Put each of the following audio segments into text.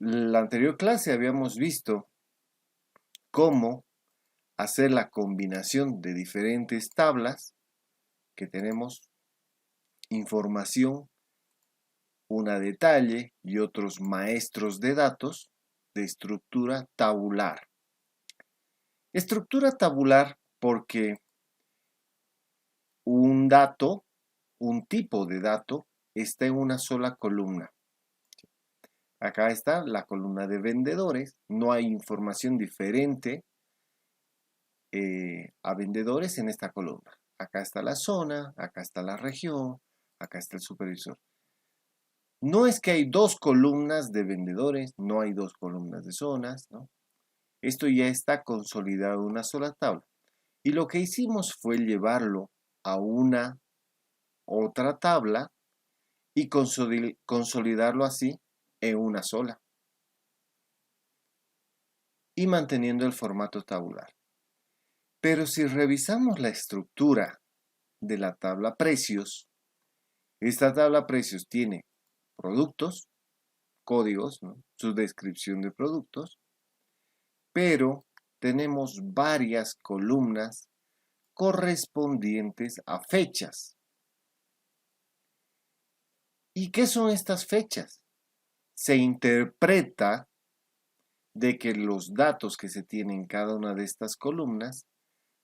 la anterior clase habíamos visto cómo hacer la combinación de diferentes tablas que tenemos información, una detalle y otros maestros de datos de estructura tabular. Estructura tabular porque un dato, un tipo de dato, está en una sola columna. Acá está la columna de vendedores, no hay información diferente a vendedores en esta columna. Acá está la zona, acá está la región, acá está el supervisor. No es que hay dos columnas de vendedores, no hay dos columnas de zonas, ¿no? Esto ya está consolidado en una sola tabla. Y lo que hicimos fue llevarlo a una otra tabla y consolidarlo así en una sola. Y manteniendo el formato tabular. Pero si revisamos la estructura de la tabla precios, esta tabla precios tiene productos, códigos, ¿no? Su descripción de productos, pero tenemos varias columnas correspondientes a fechas. ¿Y qué son estas fechas? Se interpreta de que los datos que se tienen en cada una de estas columnas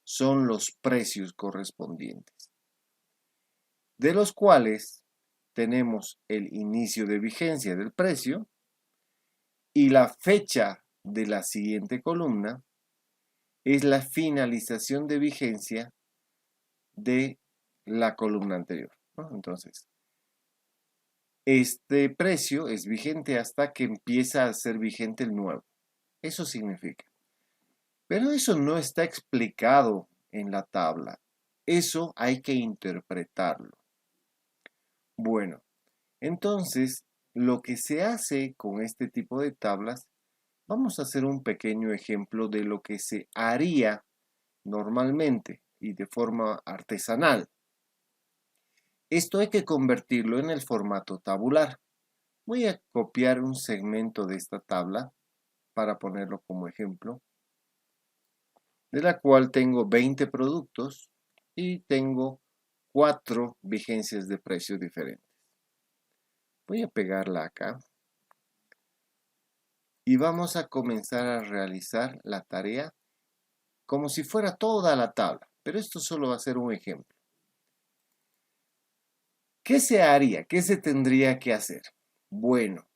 son los precios correspondientes, de los cuales tenemos el inicio de vigencia del precio y la fecha de la siguiente columna es la finalización de vigencia de la columna anterior, ¿no? Entonces, este precio es vigente hasta que empieza a ser vigente el nuevo. Eso significa. Pero eso no está explicado en la tabla. Eso hay que interpretarlo. Bueno, entonces, lo que se hace con este tipo de tablas, vamos a hacer un pequeño ejemplo de lo que se haría normalmente y de forma artesanal. Esto hay que convertirlo en el formato tabular. Voy a copiar un segmento de esta tabla para ponerlo como ejemplo, de la cual tengo 20 productos y tengo 4 vigencias de precios diferentes. Voy a pegarla acá y vamos a comenzar a realizar la tarea como si fuera toda la tabla, pero esto solo va a ser un ejemplo. ¿Qué se haría? ¿Qué se tendría que hacer? Bueno,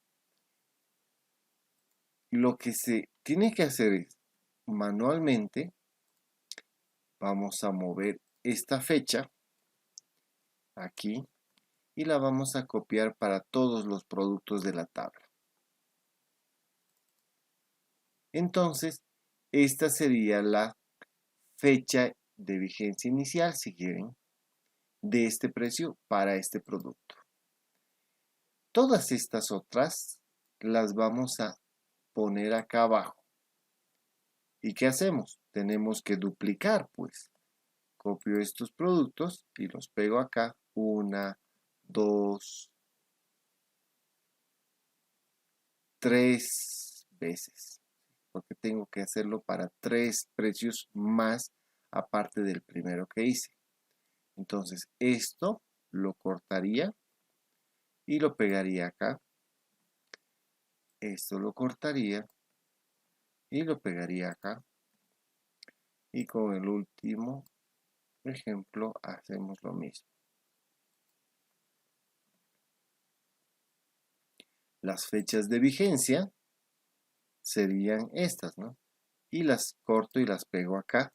lo que se tiene que hacer es manualmente, vamos a mover esta fecha aquí y la vamos a copiar para todos los productos de la tabla. Entonces, esta sería la fecha de vigencia inicial, si quieren, de este precio para este producto. Todas estas otras las vamos a poner acá abajo. ¿Y qué hacemos? Tenemos que duplicar, pues. Copio estos productos y los pego acá. 1, 2, 3 veces. Porque tengo que hacerlo para 3 precios más aparte del primero que hice. Entonces, esto lo cortaría y lo pegaría acá. Esto lo cortaría y lo pegaría acá. Y con el último ejemplo hacemos lo mismo. Las fechas de vigencia serían estas, ¿no? Y las corto y las pego acá.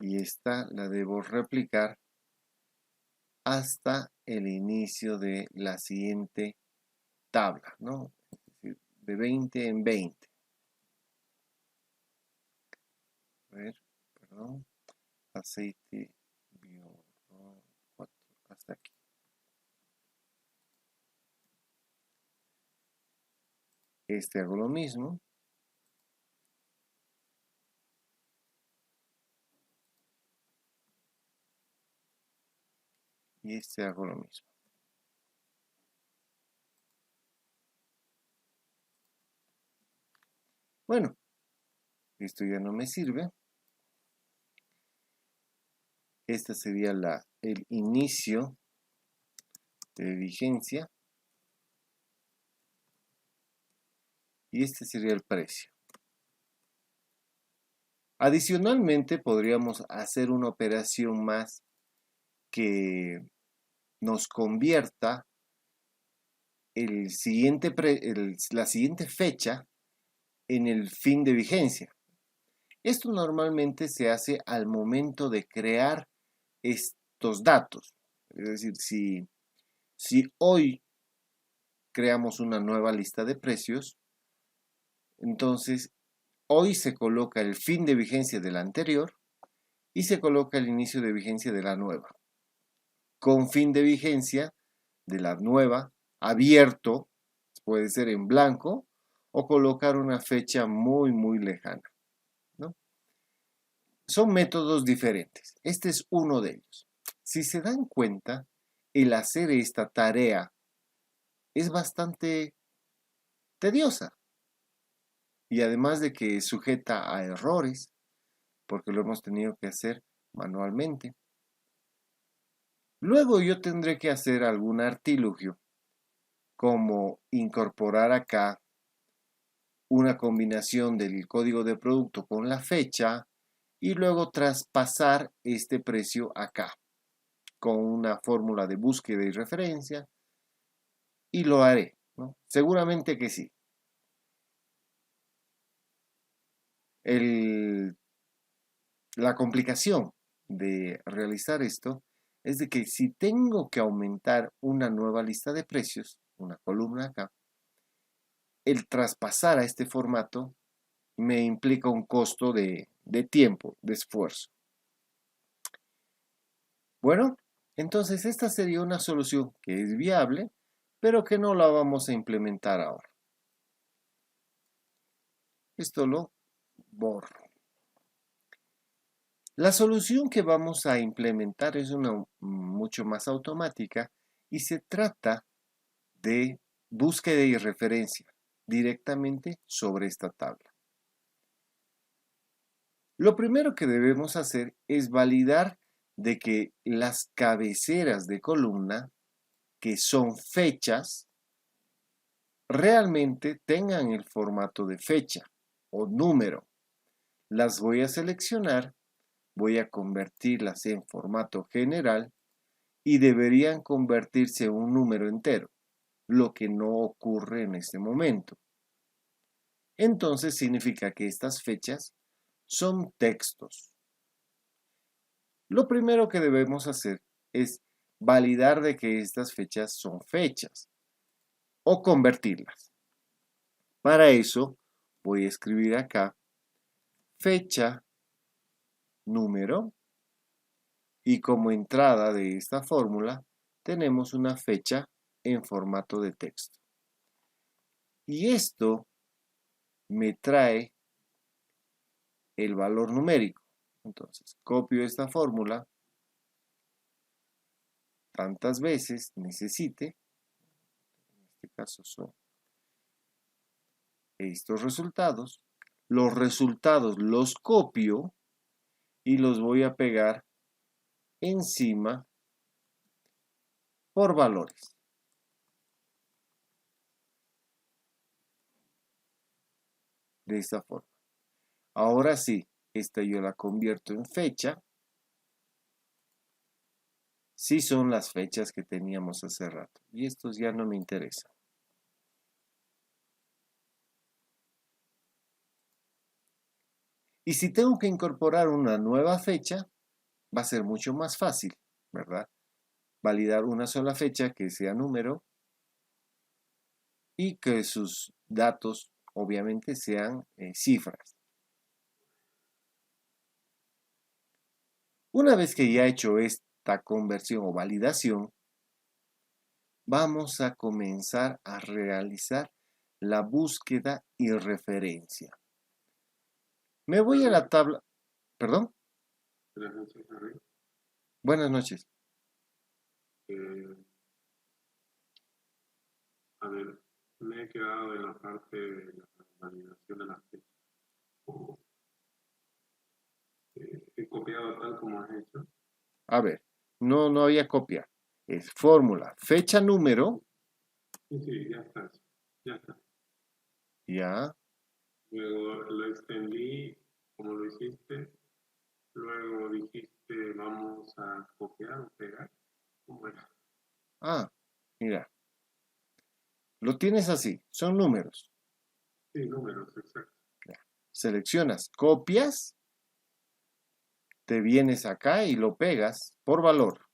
Y esta la debo replicar hasta el inicio de la siguiente tabla, ¿no? Es decir, de 20 en 20. A ver, perdón. Aceite bio 4, hasta aquí. Este hago lo mismo. Y este hago lo mismo. Bueno, esto ya no me sirve. Este sería el inicio de vigencia y este sería el precio. Adicionalmente, podríamos hacer una operación más que nos convierta la siguiente fecha en el fin de vigencia. Esto normalmente se hace al momento de crear estos datos. Es decir, si hoy creamos una nueva lista de precios, entonces hoy se coloca el fin de vigencia de la anterior y se coloca el inicio de vigencia de la nueva. Con fin de vigencia de la nueva abierto, puede ser en blanco, o colocar una fecha muy lejana, ¿no? Son métodos diferentes. Este es uno de ellos. Si se dan cuenta, el hacer esta tarea es bastante tediosa y además de que es sujeta a errores, porque lo hemos tenido que hacer manualmente. Luego yo tendré que hacer algún artilugio, como incorporar acá una combinación del código de producto con la fecha y luego traspasar este precio acá con una fórmula de búsqueda y referencia y lo haré, ¿no? Seguramente que sí. La complicación de realizar esto es de que si tengo que aumentar una nueva lista de precios, una columna acá, el traspasar a este formato me implica un costo de tiempo, de esfuerzo. Bueno, entonces esta sería una solución que es viable, pero que no la vamos a implementar ahora. Esto lo borro. La solución que vamos a implementar es una mucho más automática y se trata de búsqueda y referencia directamente sobre esta tabla. Lo primero que debemos hacer es validar de que las cabeceras de columna, que son fechas, realmente tengan el formato de fecha o número. Las voy a seleccionar, voy a convertirlas en formato general y deberían convertirse en un número entero, lo que no ocurre en este momento. Entonces significa que estas fechas son textos. Lo primero que debemos hacer es validar de que estas fechas son fechas o convertirlas. Para eso voy a escribir acá fecha, número y como entrada de esta fórmula tenemos una fecha en formato de texto. Y esto me trae el valor numérico. Entonces, copio esta fórmula tantas veces necesite. En este caso son estos resultados. Los resultados los copio y los voy a pegar encima por valores. De esta forma. Ahora sí, esta yo la convierto en fecha. Sí son las fechas que teníamos hace rato. Y estos ya no me interesan. Y si tengo que incorporar una nueva fecha, va a ser mucho más fácil, ¿verdad? Validar una sola fecha que sea número y que sus datos obviamente sean cifras. Una vez que ya he hecho esta conversión o validación, vamos a comenzar a realizar la búsqueda y referencia. Me voy a la tabla. ¿Perdón? Buenas noches, Harry. Buenas noches. Eh, a ver, me he quedado en la parte de la validación de las fechas. he copiado tal como has hecho. A ver, no había copia. Es fórmula, fecha, número, Sí, sí, ya está. Ya está. ya. Luego lo extendí como lo hiciste. Luego dijiste vamos a copiar o pegar. ¿Cómo era? Ah, mira, lo tienes así, son números. Sí, números, exacto. Ya. Seleccionas, copias, te vienes acá y lo pegas por valor.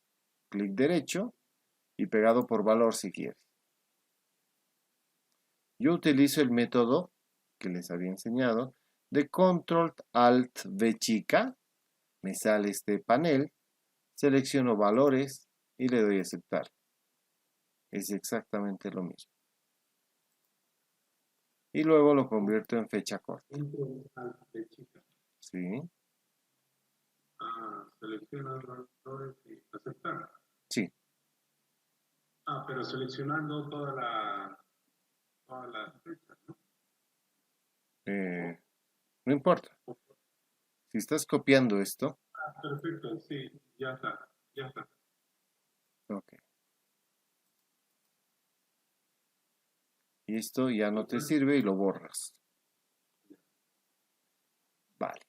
Clic derecho y pegado por valor si quieres. Yo utilizo el método que les había enseñado de Control Alt V chica. Me sale este panel, selecciono valores y le doy a aceptar. Es exactamente lo mismo. Y luego lo convierto en fecha corta. Control Alt de chica. ¿Sí? Selecciona los valores y aceptar. Sí. Pero seleccionando todas las fechas, ¿no? No importa. Si estás copiando esto, Perfecto, sí, ya está, ya está. ok. Y esto ya no te sirve y lo borras. Vale.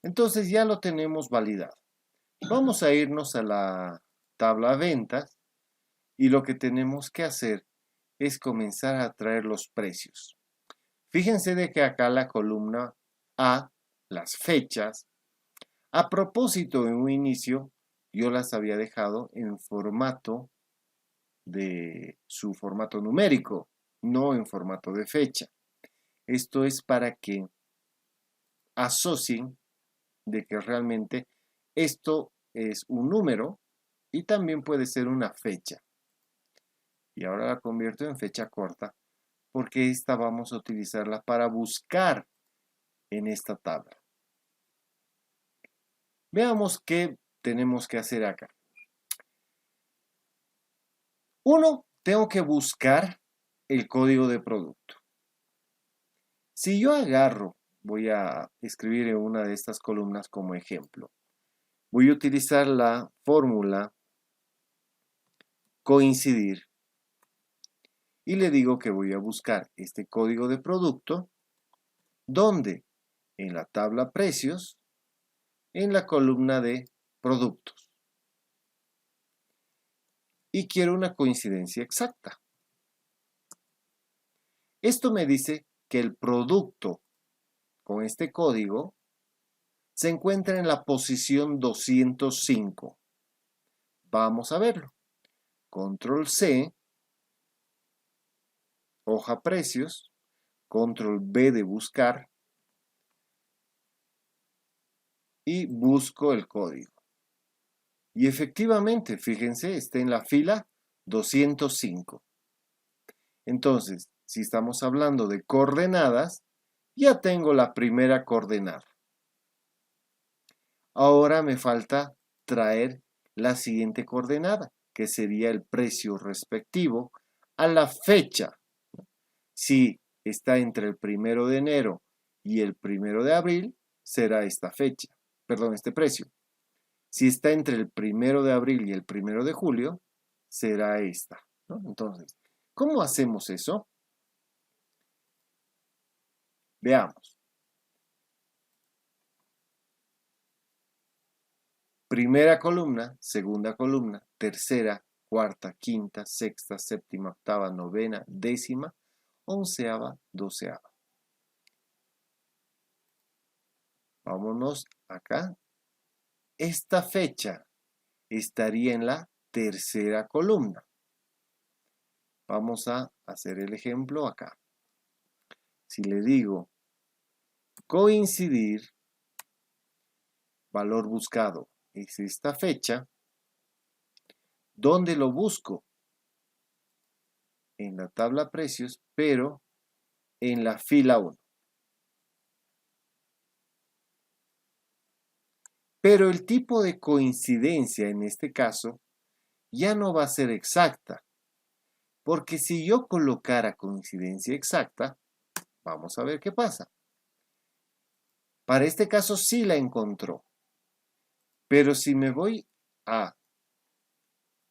Entonces ya lo tenemos validado. Vamos a irnos a la tabla ventas y lo que tenemos que hacer es comenzar a traer los precios. Fíjense de que acá la columna A, las fechas, a propósito en un inicio yo las había dejado en formato de su formato numérico, no en formato de fecha. Esto es para que asocien de que realmente esto es un número y también puede ser una fecha. Y ahora la convierto en fecha corta porque esta vamos a utilizarla para buscar en esta tabla. Veamos qué tenemos que hacer acá. Uno, tengo que buscar el código de producto. Si yo agarro, voy a escribir en una de estas columnas como ejemplo. Voy a utilizar la fórmula coincidir y le digo que voy a buscar este código de producto. ¿Dónde? En la tabla precios, en la columna de productos. Y quiero una coincidencia exacta. Esto me dice que el producto con este código se encuentra en la posición 205. Vamos a verlo. Control C, hoja precios, Control B de buscar y busco el código. Y efectivamente, fíjense, está en la fila 205. Entonces, si estamos hablando de coordenadas, ya tengo la primera coordenada. Ahora me falta traer la siguiente coordenada, que sería el precio respectivo a la fecha. Si está entre el 1 de enero y el 1 de abril, será esta fecha, perdón, este precio. Si está entre el 1 de abril y el 1 de julio, será esta, ¿no? Entonces, ¿cómo hacemos eso? Veamos. Primera columna, segunda columna, tercera, cuarta, quinta, sexta, séptima, octava, novena, décima, onceava, doceava. Vámonos acá. Esta fecha estaría en la tercera columna. Vamos a hacer el ejemplo acá. Si le digo coincidir, valor buscado es esta fecha, ¿dónde lo busco? En la tabla precios, pero en la fila 1. Pero el tipo de coincidencia en este caso ya no va a ser exacta, porque si yo colocara coincidencia exacta, vamos a ver qué pasa. Para este caso sí la encontró. Pero si me voy a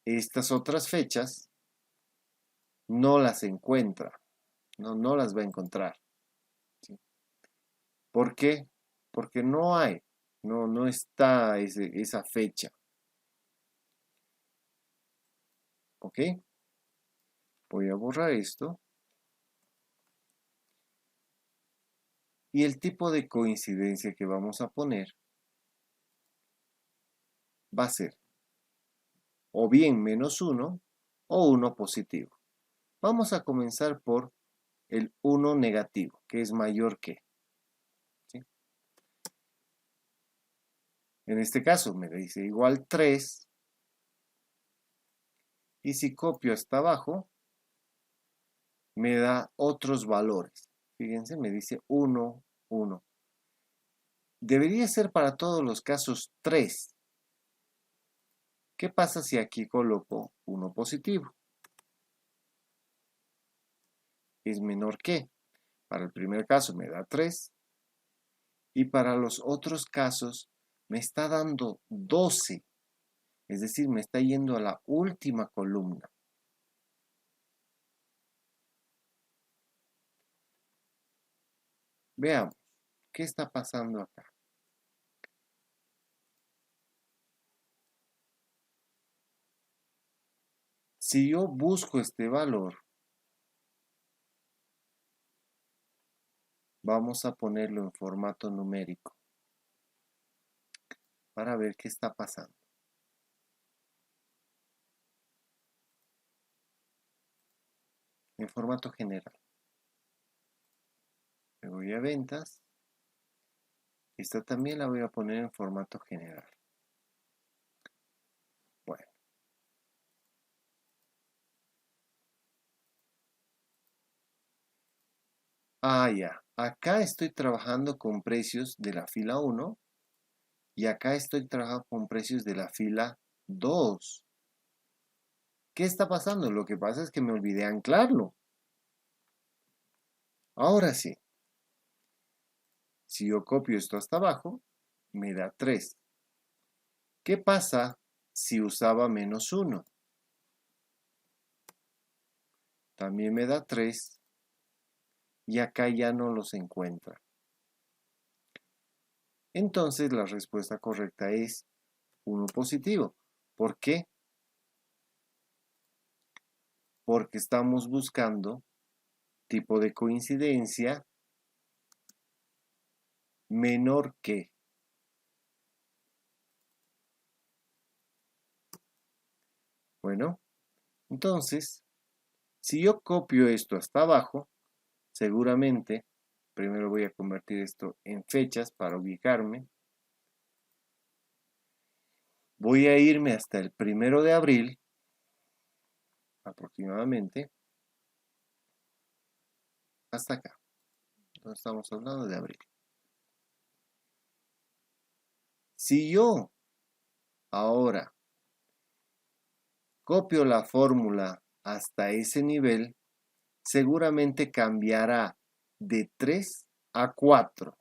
estas otras fechas, no las encuentra. No las va a encontrar. ¿Sí? ¿Por qué? Porque no hay. No está esa fecha. ¿Ok? Voy a borrar esto. Y el tipo de coincidencia que vamos a poner va a ser o bien -1 o 1 positivo. Vamos a comenzar por el 1 negativo, que es mayor que. ¿Sí? En este caso me dice igual 3. Y si copio hasta abajo, me da otros valores. Fíjense, me dice 1, 1. Debería ser para todos los casos 3. ¿Qué pasa si aquí coloco 1 positivo? Es menor que. Para el primer caso me da 3. Y para los otros casos me está dando 12. Es decir, me está yendo a la última columna. Veamos, ¿qué está pasando acá? Si yo busco este valor, vamos a ponerlo en formato numérico para ver qué está pasando. En formato general. Me voy a ventas. Esta también la voy a poner en formato general. Bueno. Ya. Acá estoy trabajando con precios de la fila 1 y acá estoy trabajando con precios de la fila 2. ¿Qué está pasando? Lo que pasa es que me olvidé anclarlo. Ahora sí. Si yo copio esto hasta abajo, me da 3. ¿Qué pasa si usaba -1? También me da 3. Y acá ya no los encuentra. Entonces la respuesta correcta es 1 positivo. ¿Por qué? Porque estamos buscando tipo de coincidencia menor que. Bueno, entonces, si yo copio esto hasta abajo, seguramente, primero voy a convertir esto en fechas para ubicarme. Voy a irme hasta el 1 de abril, aproximadamente, hasta acá. Entonces estamos hablando de abril. Si yo ahora copio la fórmula hasta ese nivel, seguramente cambiará de 3 a 4.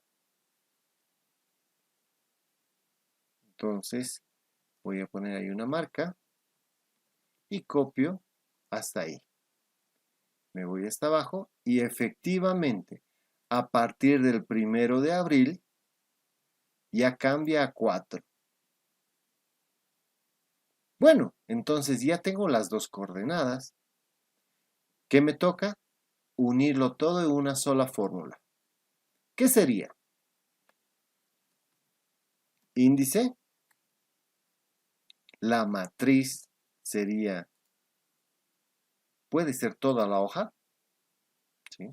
Entonces voy a poner ahí una marca y copio hasta ahí. Me voy hasta abajo y efectivamente a partir del 1 de abril ya cambia a 4. Bueno, entonces ya tengo las dos coordenadas. ¿Qué me toca? Unirlo todo en una sola fórmula. ¿Qué sería? Índice. La matriz sería, puede ser toda la hoja, ¿sí?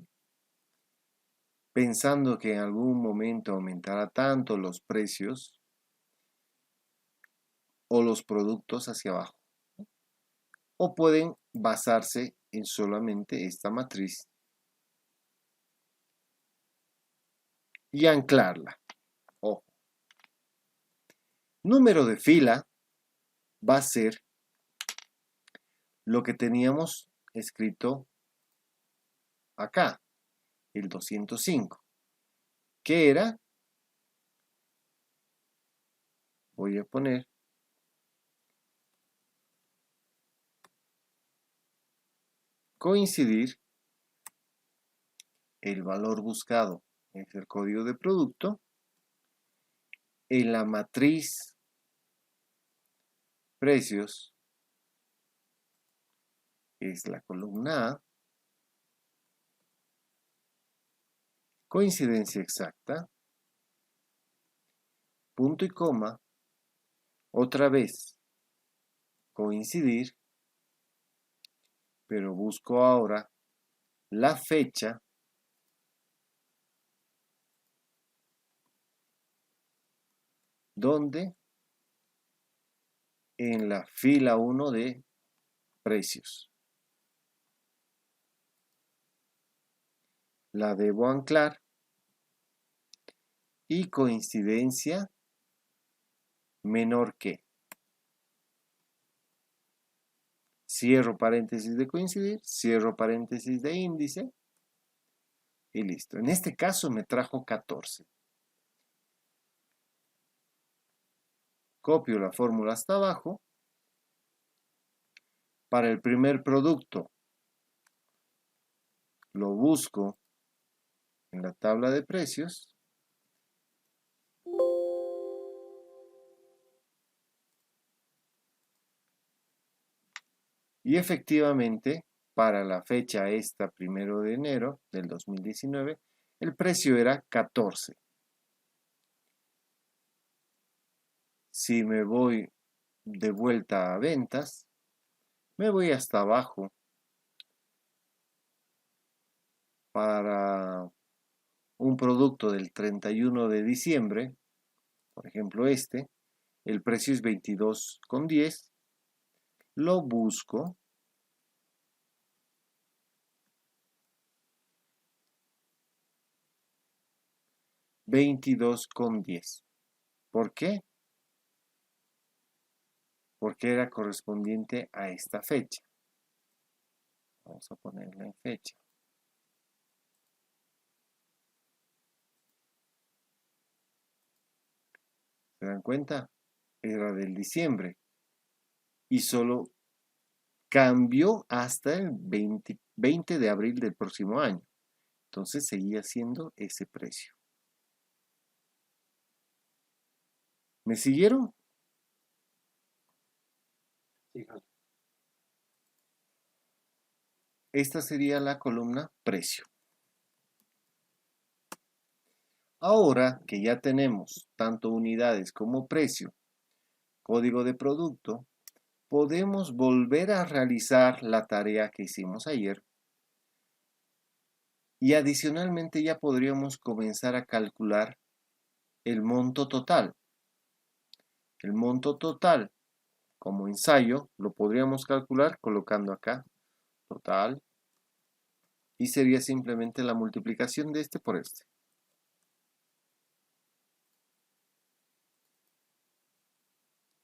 Pensando que en algún momento aumentará tanto los precios o los productos hacia abajo. O pueden basarse en solamente esta matriz y anclarla. Ojo. Número de fila va a ser lo que teníamos escrito acá, el 205, que era voy a poner coincidir el valor buscado, es el código de producto, en la matriz precios, es la columna A, coincidencia exacta, punto y coma, otra vez coincidir, pero busco ahora la fecha donde en la fila 1 de precios. La debo anclar y coincidencia menor que. Cierro paréntesis de coincidir, cierro paréntesis de índice y listo. En este caso me trajo 14. Copio la fórmula hasta abajo. Para el primer producto lo busco en la tabla de precios. Y efectivamente, para la fecha esta, 1 de enero del 2019, el precio era 14. Si me voy de vuelta a ventas, me voy hasta abajo para un producto del 31 de diciembre, por ejemplo este, el precio es 22,10, lo busco, $22,10. ¿Por qué? Porque era correspondiente a esta fecha. Vamos a ponerla en fecha. ¿Se dan cuenta? Era del diciembre y solo cambió hasta el 20 de abril del próximo año. Entonces seguía siendo ese precio. ¿Me siguieron? Sí, Esta sería la columna precio. Ahora que ya tenemos tanto unidades como precio, código de producto, podemos volver a realizar la tarea que hicimos ayer y adicionalmente ya podríamos comenzar a calcular el monto total. El monto total como ensayo lo podríamos calcular colocando acá total y sería simplemente la multiplicación de este por este.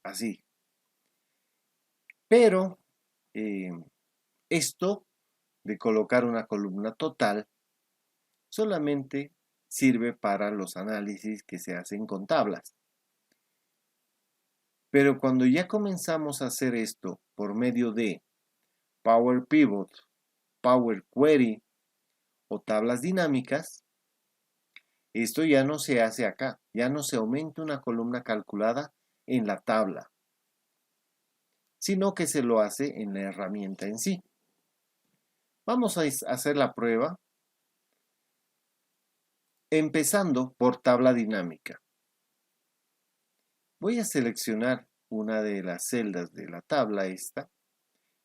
Así. Pero esto de colocar una columna total solamente sirve para los análisis que se hacen con tablas. Pero cuando ya comenzamos a hacer esto por medio de Power Pivot, Power Query o tablas dinámicas, esto ya no se hace acá, ya no se aumenta una columna calculada en la tabla, sino que se lo hace en la herramienta en sí. Vamos a hacer la prueba empezando por tabla dinámica. Voy a seleccionar una de las celdas de la tabla esta,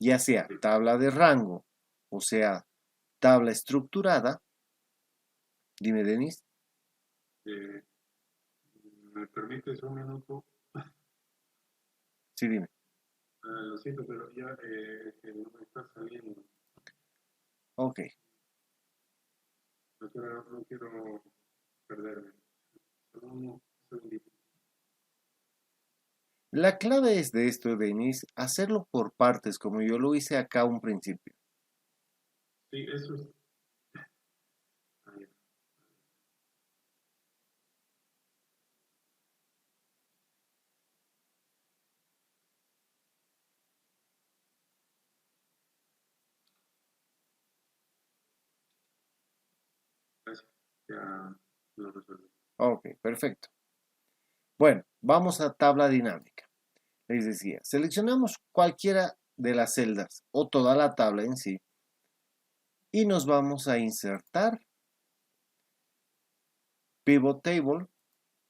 ya sea tabla de rango o sea tabla estructurada. Dime, Denis. ¿Me permites un minuto? Sí, dime. Lo siento, pero ya que no me está saliendo. Ok. No quiero perderme. Solo un segundito. La clave es de esto, Denis, hacerlo por partes, como yo lo hice acá a un principio. Sí, eso es. Ya. ya lo resolví. Ok, perfecto. Bueno, vamos a tabla dinámica. Les decía, seleccionamos cualquiera de las celdas o toda la tabla en sí y nos vamos a insertar pivot table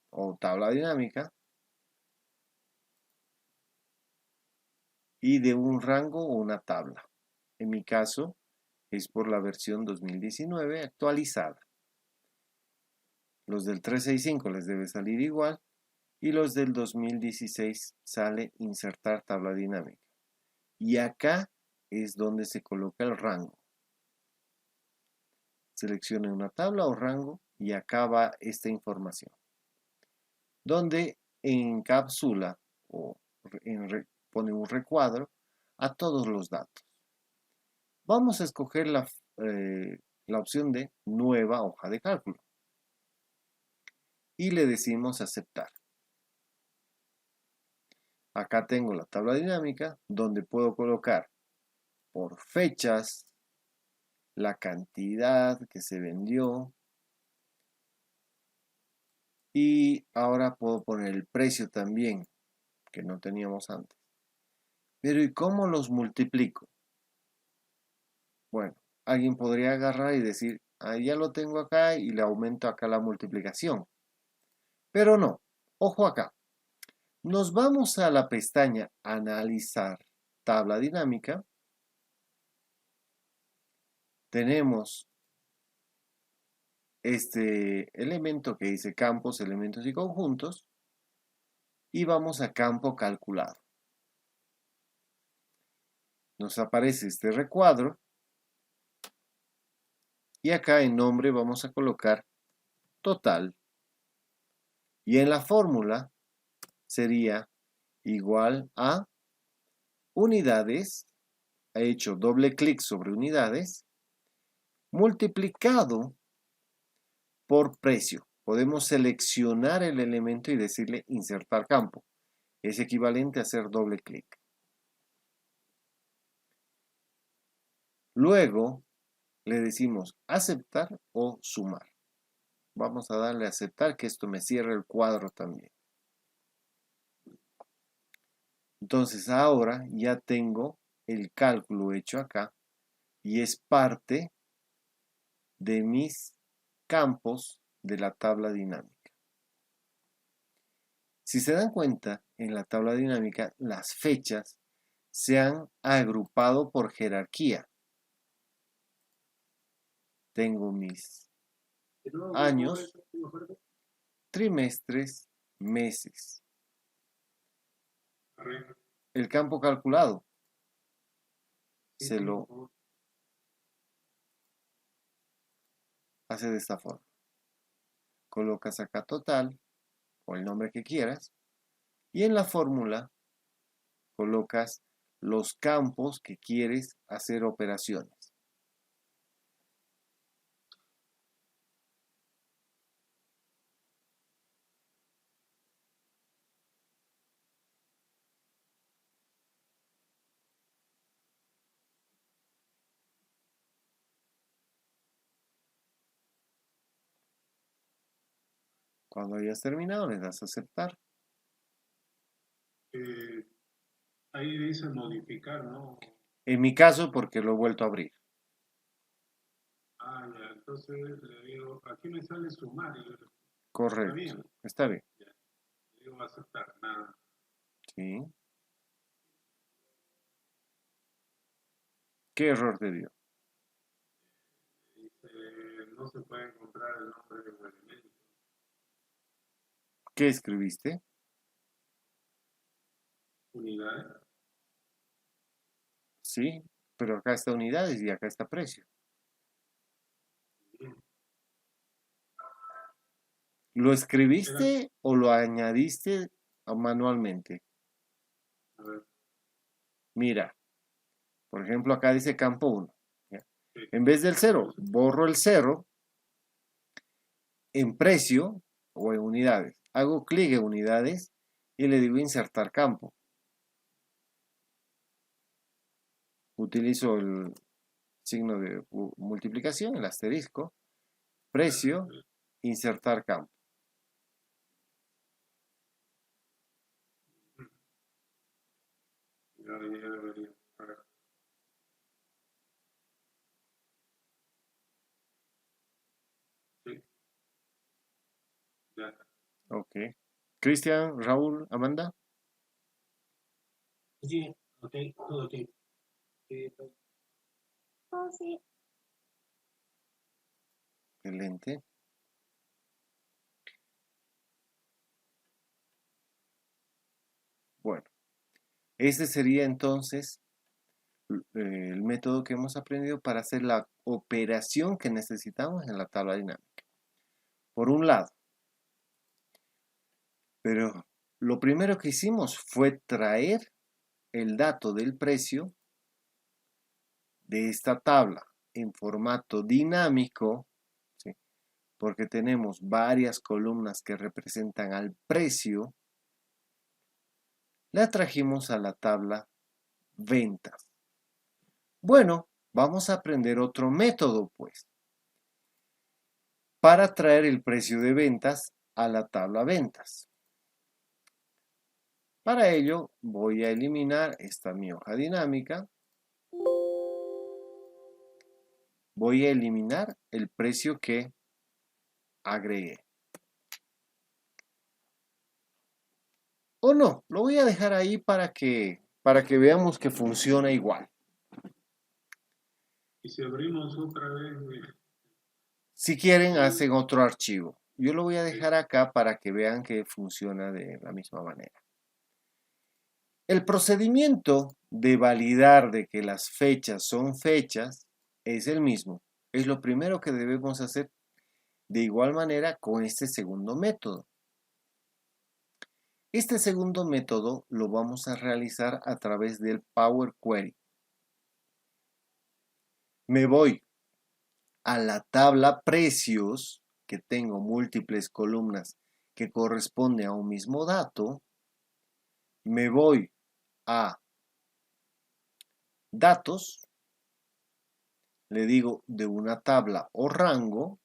o tabla dinámica y de un rango o una tabla. En mi caso es por la versión 2019 actualizada. Los del 365 les debe salir igual y los del 2016 sale insertar tabla dinámica. Y acá es donde se coloca el rango. Seleccione una tabla o rango y acá va esta información. Donde encapsula o pone un recuadro a todos los datos. Vamos a escoger la opción de nueva hoja de cálculo y le decimos aceptar. Acá tengo la tabla dinámica donde puedo colocar por fechas, la cantidad que se vendió y ahora puedo poner el precio también, que no teníamos antes. Pero ¿y cómo los multiplico? Bueno, alguien podría agarrar y decir, ah, ya lo tengo acá y le aumento acá la multiplicación. Pero no, ojo acá. Nos vamos a la pestaña Analizar tabla dinámica. Tenemos este elemento que dice campos, elementos y conjuntos. Y vamos a campo calculado. Nos aparece este recuadro. Y acá en nombre vamos a colocar total. Y en la fórmula sería igual a unidades. He hecho doble clic sobre unidades. Multiplicado por precio. Podemos seleccionar el elemento y decirle insertar campo. Es equivalente a hacer doble clic. Luego le decimos aceptar o sumar. Vamos a darle a aceptar, que esto me cierre el cuadro también. Entonces ahora ya tengo el cálculo hecho acá y es parte de mis campos de la tabla dinámica. Si se dan cuenta, en la tabla dinámica las fechas se han agrupado por jerarquía. Tengo mis años, trimestres, meses. El campo calculado se lo hace de esta forma. Colocas acá total o el nombre que quieras y en la fórmula colocas los campos que quieres hacer operaciones. Cuando hayas terminado, le das a aceptar. Ahí dice modificar, ¿no? En mi caso, porque lo he vuelto a abrir. Ah, ya, entonces le digo, aquí me sale sumar. Correcto. ¿Está bien? Está bien. Ya. Le digo aceptar, nada. Sí. ¿Qué error te dio? Dice, no se puede encontrar el nombre de un elemento. ¿Qué escribiste? Unidades. Sí, pero acá está unidades y acá está precio. Bien. ¿Lo Era, escribiste o lo añadiste manualmente? a ver, Mira, por ejemplo, acá dice campo 1. sí, En vez del 0, borro el 0 en precio o en unidades. Hago clic en unidades y le digo insertar campo. Utilizo el signo de multiplicación, el asterisco, precio, insertar campo. Y ahora ya debería estar. Sí, ya. Ok. Cristian, Raúl, Amanda. Sí, ok, todo ok. Oh, sí. Excelente. Bueno, este sería entonces el método que hemos aprendido para hacer la operación que necesitamos en la tabla dinámica. Por un lado, pero lo primero que hicimos fue traer el dato del precio de esta tabla en formato dinámico, ¿sí? Porque tenemos varias columnas que representan al precio, la trajimos a la tabla ventas. Bueno, vamos a aprender otro método, pues, para traer el precio de ventas a la tabla ventas. Para ello, voy a eliminar esta mi hoja dinámica. Voy a eliminar el precio que agregué. O no, lo voy a dejar ahí para que veamos que funciona igual. Y si abrimos otra vez, Si quieren, hacen otro archivo. Yo lo voy a dejar acá para que vean que funciona de la misma manera. El procedimiento de validar de que las fechas son fechas es el mismo. Es lo primero que debemos hacer de igual manera con este segundo método. Este segundo método lo vamos a realizar a través del Power Query. Me voy a la tabla precios, que tengo múltiples columnas que corresponde a un mismo dato. Me voy a datos, le digo de una tabla o rango,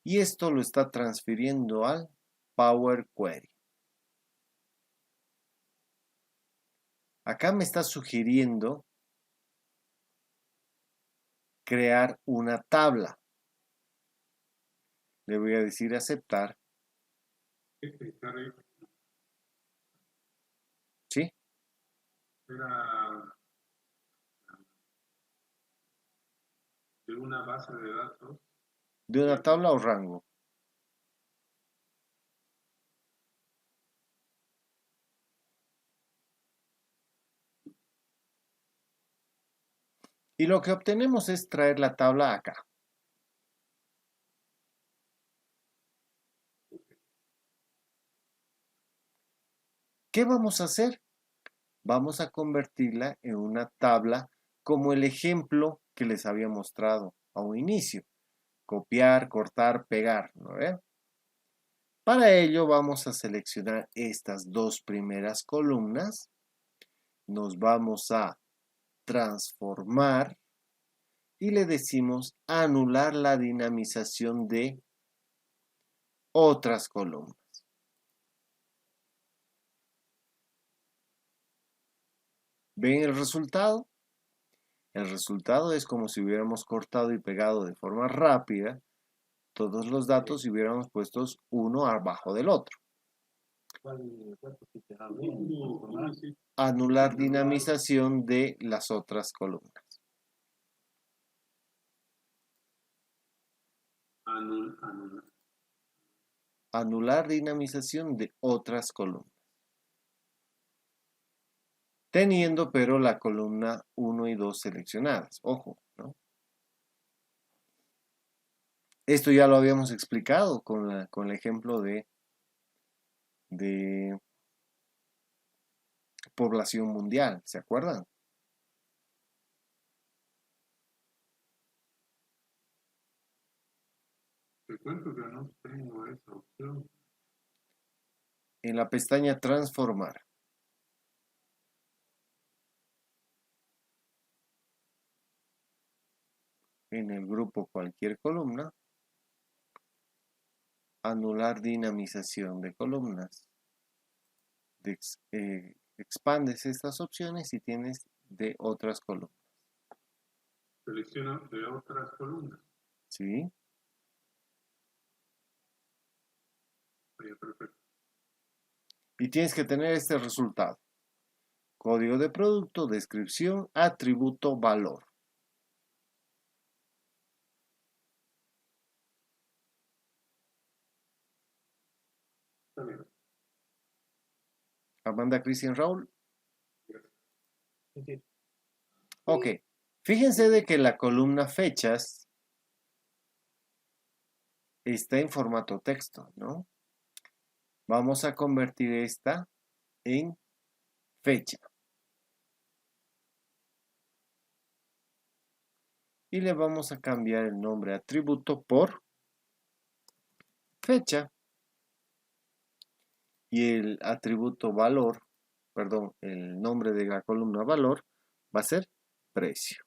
y esto lo está transfiriendo al Power Query. Acá me está sugiriendo crear una tabla. Le voy a decir aceptar. está ahí. ¿Sí? Era de una base de datos. De una tabla o rango. Y lo que obtenemos es traer la tabla acá. ¿Qué vamos a hacer? Vamos a convertirla en una tabla como el ejemplo que les había mostrado a un inicio. Copiar, cortar, pegar, ¿no ven? Para ello vamos a seleccionar estas dos primeras columnas. Nos vamos a transformar y le decimos anular la dinamización de otras columnas. ¿Ven el resultado? El resultado es como si hubiéramos cortado y pegado de forma rápida todos los datos y hubiéramos puesto uno abajo del otro. Anular dinamización de las otras columnas. Anular dinamización de otras columnas. Teniendo pero la columna 1 y 2 seleccionadas. Ojo, ¿no? Esto ya lo habíamos explicado con el ejemplo de población mundial, ¿se acuerdan? Te cuento que no tengo esa opción. En la pestaña transformar. en el grupo cualquier columna, anular dinamización de columnas. Expandes estas opciones y tienes de otras columnas. Selecciona de otras columnas. ¿Sí? Perfecto. Y tienes que tener este resultado. Código de producto, descripción, atributo, valor. Está bien. Amanda, Cristian, Raúl. Sí. Ok. Fíjense de que la columna fechas está en formato texto, ¿no? Vamos a convertir esta en fecha. Y le vamos a cambiar el nombre atributo por fecha. Y el atributo valor, perdón, el nombre de la columna valor va a ser precio.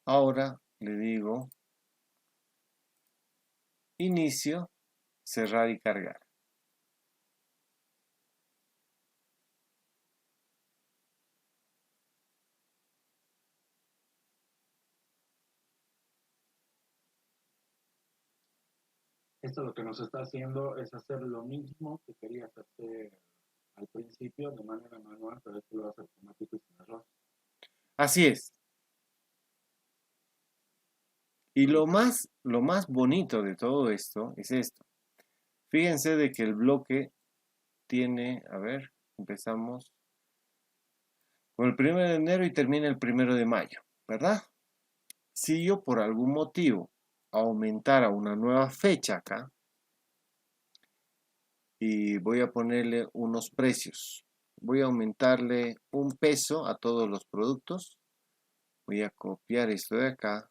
Ahora le digo inicio, cerrar y cargar. Esto lo que nos está haciendo es hacer lo mismo que querías hacer al principio de manera manual, pero esto lo hace automático y sin error. Así es. Y lo más bonito de todo esto es esto. Fíjense de que el bloque tiene, a ver, empezamos con el 1 de enero y termina el 1 de mayo, ¿verdad? Si yo por algún motivo aumentara una nueva fecha acá y voy a ponerle unos precios, voy a aumentarle un peso a todos los productos, voy a copiar esto de acá.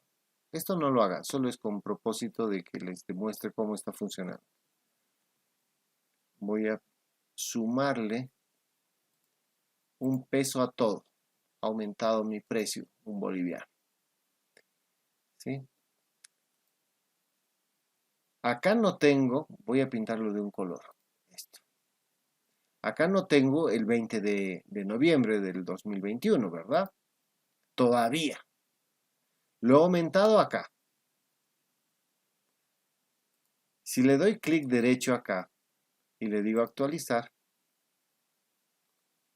Esto no lo haga, solo es con propósito de que les demuestre cómo está funcionando. Voy a sumarle un peso a todo. Ha aumentado mi precio, un boliviano. ¿Sí? Acá no tengo, voy a pintarlo de un color. Esto. Acá no tengo el 20 de noviembre del 2021, ¿verdad? Todavía. Lo he aumentado acá. Si le doy clic derecho acá y le digo actualizar,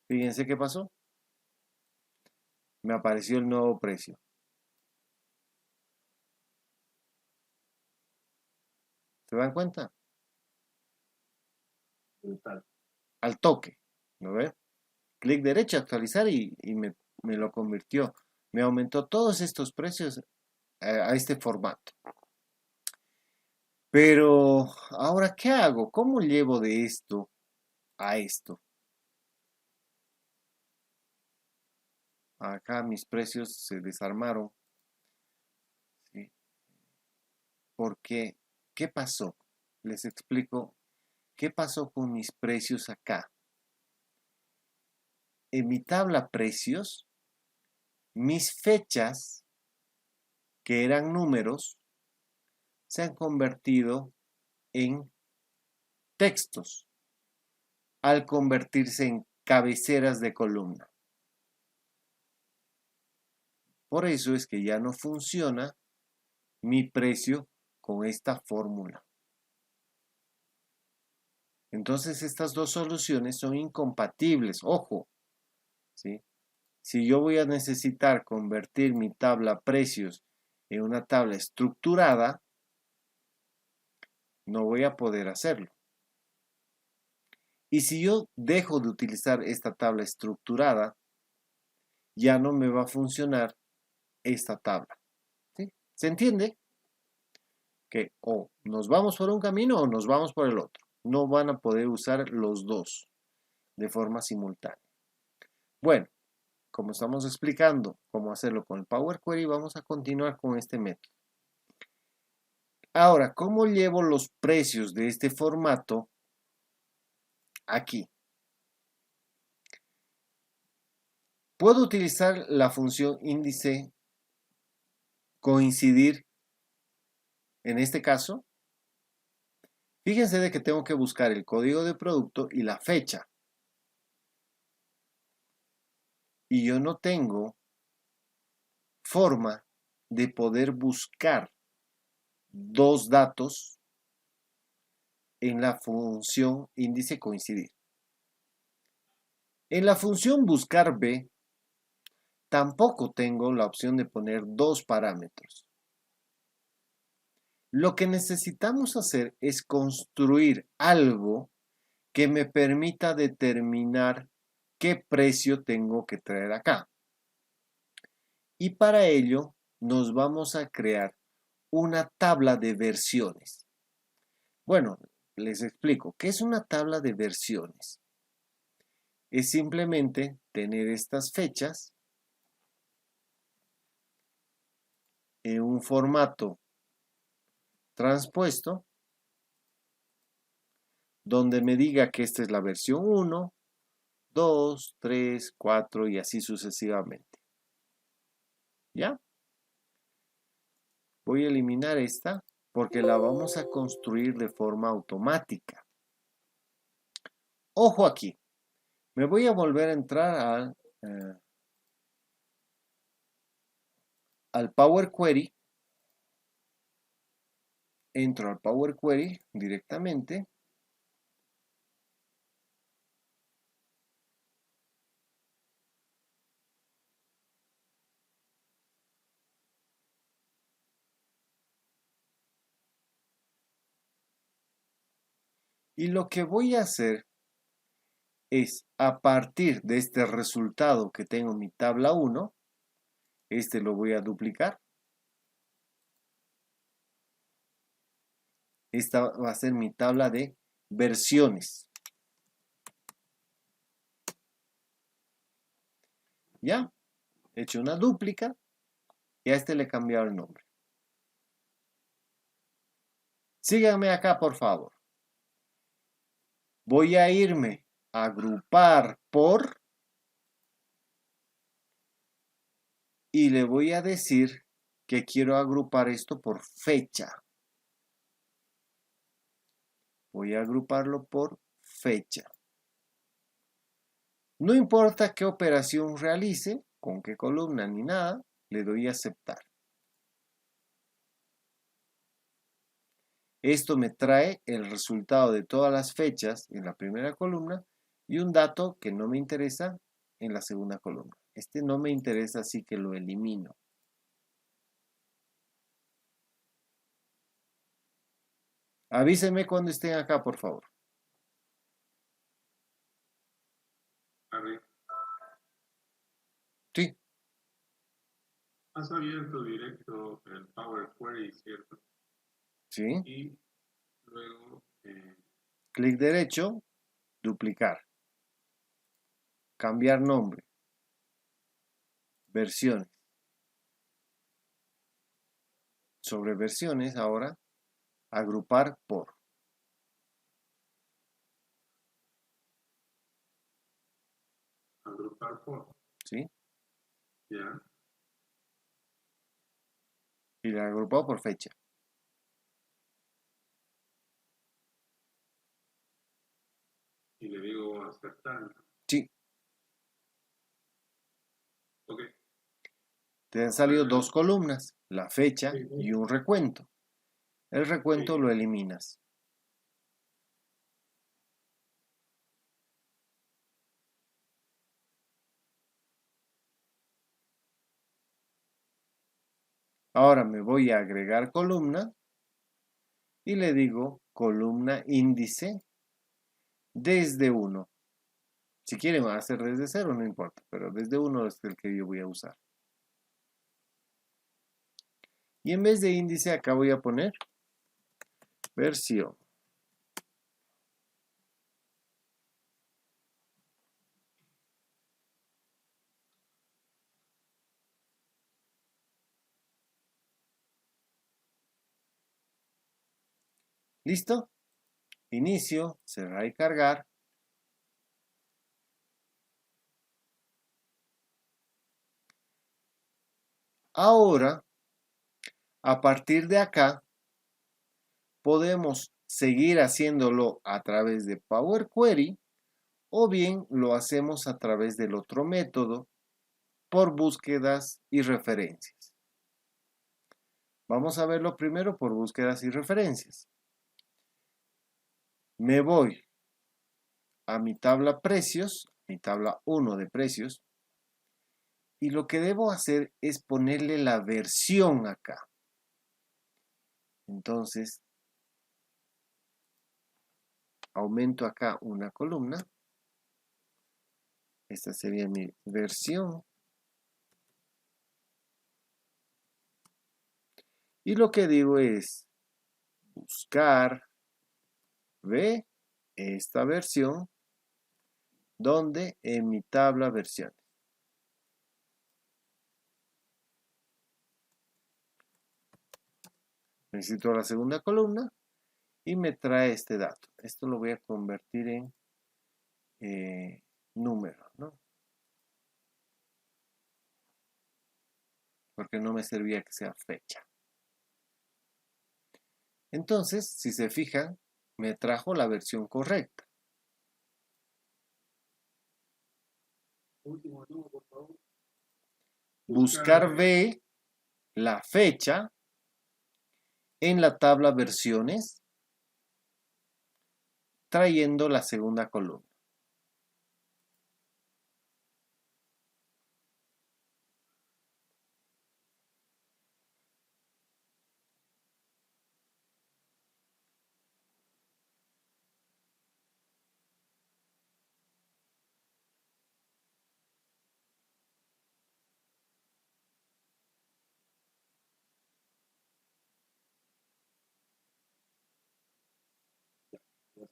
fíjense qué pasó. Me apareció el nuevo precio. ¿Se dan cuenta? Brutal. Al toque, ¿no ve? Clic derecho, actualizar y me lo convirtió. Me aumentó todos estos precios a este formato. Pero, ahora, ¿qué hago? ¿Cómo llevo de esto a esto? Acá mis precios se desarmaron. ¿Sí? Porque, ¿qué pasó? Les explico qué pasó con mis precios acá. En mi tabla precios, mis fechas, que eran números, se han convertido en textos al convertirse en cabeceras de columna. Por eso es que ya no funciona mi precio con esta fórmula. Entonces estas dos soluciones son incompatibles. Ojo, ¿sí? Si yo voy a necesitar convertir mi tabla precios en una tabla estructurada, no voy a poder hacerlo. Y si yo dejo de utilizar esta tabla estructurada, ya no me va a funcionar esta tabla. ¿Sí? ¿Se entiende? Que o nos vamos por un camino o nos vamos por el otro. No van a poder usar los dos de forma simultánea. Bueno, como estamos explicando cómo hacerlo con el Power Query, vamos a continuar con este método. Ahora, ¿cómo llevo los precios de este formato aquí? Puedo utilizar la función índice coincidir en este caso. Fíjense de que tengo que buscar el código de producto y la fecha. Y yo no tengo forma de poder buscar dos datos en la función índice coincidir. En la función buscar B, tampoco tengo la opción de poner dos parámetros. Lo que necesitamos hacer es construir algo que me permita determinar qué precio tengo que traer acá. Y para ello nos vamos a crear una tabla de versiones. Bueno, les explico. ¿Qué es una tabla de versiones? Es simplemente tener estas fechas en un formato transpuesto donde me diga que esta es la versión 1, 2, 3, 4 y así sucesivamente. ¿Ya? Voy a eliminar esta porque la vamos a construir de forma automática. Ojo aquí. Me voy a volver a entrar al Power Query. Entro al Power Query directamente. Y lo que voy a hacer es, a partir de este resultado que tengo en mi tabla 1, este lo voy a duplicar. Esta va a ser mi tabla de versiones. ¿Ya? He hecho una dúplica y a este le he cambiado el nombre. Síganme acá, por favor. Voy a irme a agrupar por y le voy a decir que quiero agrupar esto por fecha. Voy a agruparlo por fecha. No importa qué operación realice, con qué columna ni nada, le doy a aceptar. Esto me trae el resultado de todas las fechas en la primera columna y un dato que no me interesa en la segunda columna. Este no me interesa, así que lo elimino. Avísenme cuando estén acá, por favor. A ver, Sí, has abierto directo el Power Query, ¿cierto? sí. Y luego, Clic derecho, duplicar. Cambiar nombre. Versiones. Sobre versiones, ahora, agrupar por. agrupar por, ¿Sí? ¿ya? Y la agrupado por fecha. Y le digo aceptar. Sí. Ok. Te han salido dos columnas, la fecha Sí, y un recuento. El recuento lo eliminas. Ahora me voy a agregar columna y le digo columna índice desde 1. Si quieren hacer desde 0 no importa, pero desde 1 es el que yo voy a usar. Y en vez de índice acá voy a poner versión. ¿Listo? Inicio, cerrar y cargar. Ahora, a partir de acá, podemos seguir haciéndolo a través de Power Query o bien lo hacemos a través del otro método por búsquedas y referencias. Vamos a verlo primero por búsquedas y referencias. Me voy a mi tabla precios, mi tabla 1 de precios, y lo que debo hacer es ponerle la versión acá. Entonces, aumento acá una columna. Esta sería mi versión. Y lo que digo es buscar, ve esta versión, donde en mi tabla versiones. Necesito la segunda columna y me trae este dato. Esto lo voy a convertir en número, ¿no? Porque no me servía que sea fecha. Entonces, si se fijan, me trajo la versión correcta. Último, no, por favor. Buscar B, la fecha, en la tabla versiones, trayendo la segunda columna. Gracias.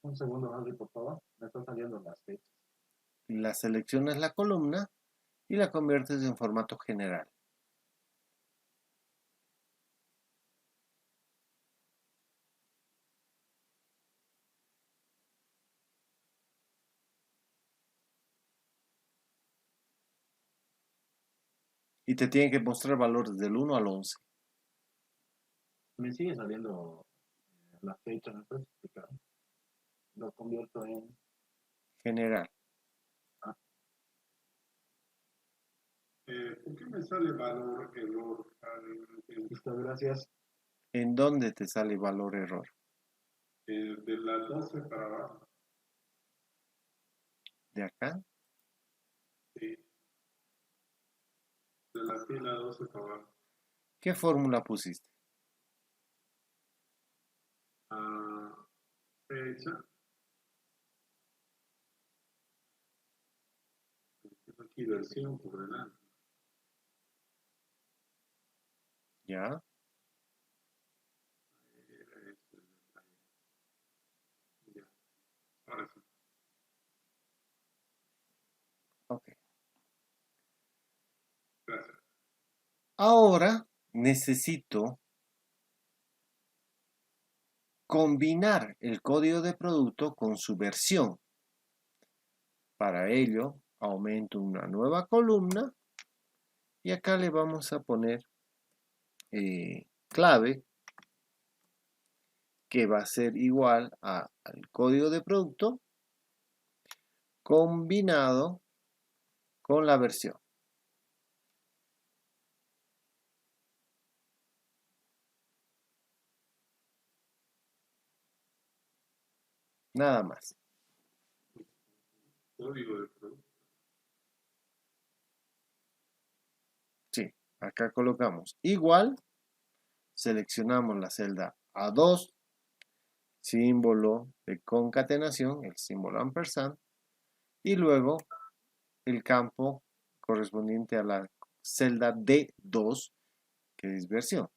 Un segundo, Henry, por favor. Me están saliendo las fechas. La seleccionas la columna y la conviertes en formato general. Y te tiene que mostrar valores del 1 al 11. Me sigue saliendo la fecha, ¿me puedes explicar? Lo convierto en... General. ¿Por qué me sale valor error? Listo, gracias. ¿En dónde te sale valor error? De las 12 para abajo. ¿De acá? Sí. De la fila 12 para abajo. ¿Qué fórmula pusiste? Fecha. Aquí versión por delante. ¿Ya? Ya. Ahora sí. Ok. Gracias. Ahora necesito combinar el código de producto con su versión. Para ello, aumento una nueva columna y acá le vamos a poner clave, que va a ser igual al código de producto combinado con la versión. Nada más. Código de producto. Sí, acá colocamos igual, seleccionamos la celda A2, símbolo de concatenación, el símbolo ampersand, y luego el campo correspondiente a la celda D2, que es versión.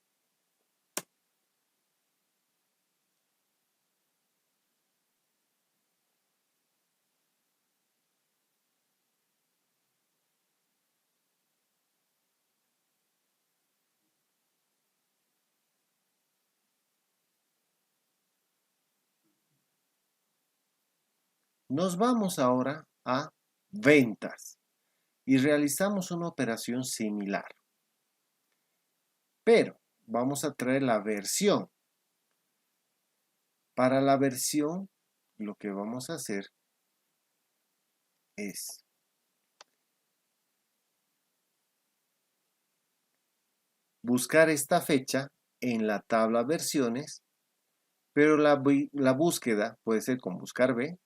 Nos vamos ahora a ventas y realizamos una operación similar. Pero vamos a traer la versión. Para la versión, lo que vamos a hacer es buscar esta fecha en la tabla versiones, pero la búsqueda puede ser con buscar B,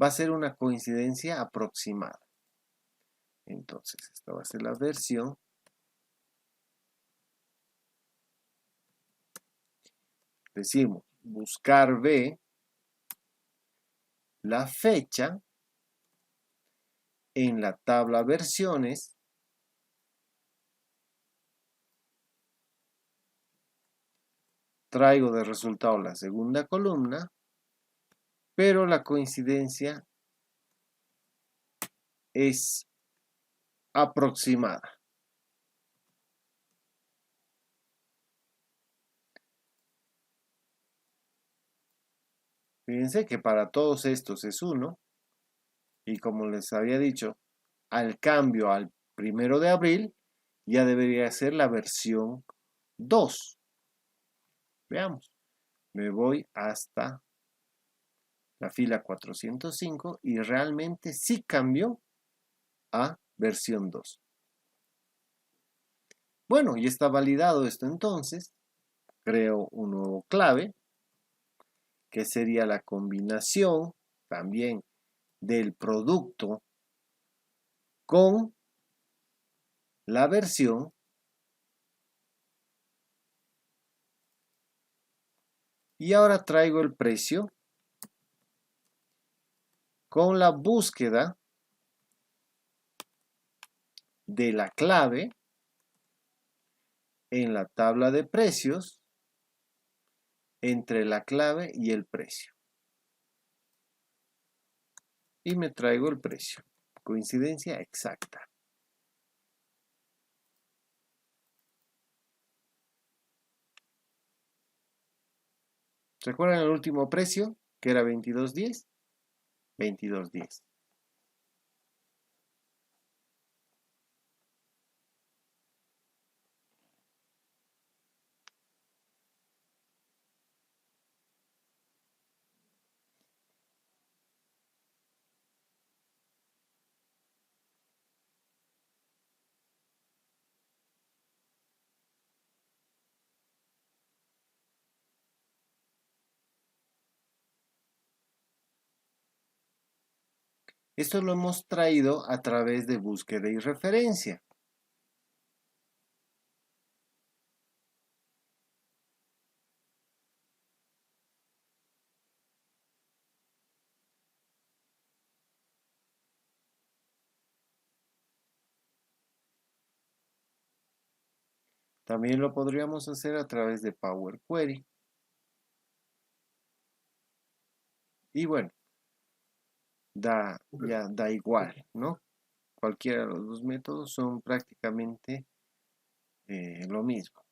va a ser una coincidencia aproximada. Entonces, esta va a ser la versión. Decimos buscar B, la fecha en la tabla versiones, traigo de resultado la segunda columna, pero la coincidencia es aproximada. Fíjense que para todos estos es 1 y como les había dicho, al cambio al 1 de abril ya debería ser la versión 2. Veamos, me voy hasta la fila 405 y realmente sí cambió a versión 2. Bueno, y está validado esto entonces. Creo un nuevo clave, que sería la combinación también del producto con la versión y ahora traigo el precio con la búsqueda de la clave en la tabla de precios entre la clave y el precio. Y me traigo el precio. Coincidencia exacta. ¿Recuerdan el último precio? Que era 22.10. 22.10. Esto lo hemos traído a través de búsqueda y referencia. También lo podríamos hacer a través de Power Query. Y bueno, da igual, ¿no? Cualquiera de los dos métodos son prácticamente lo mismo.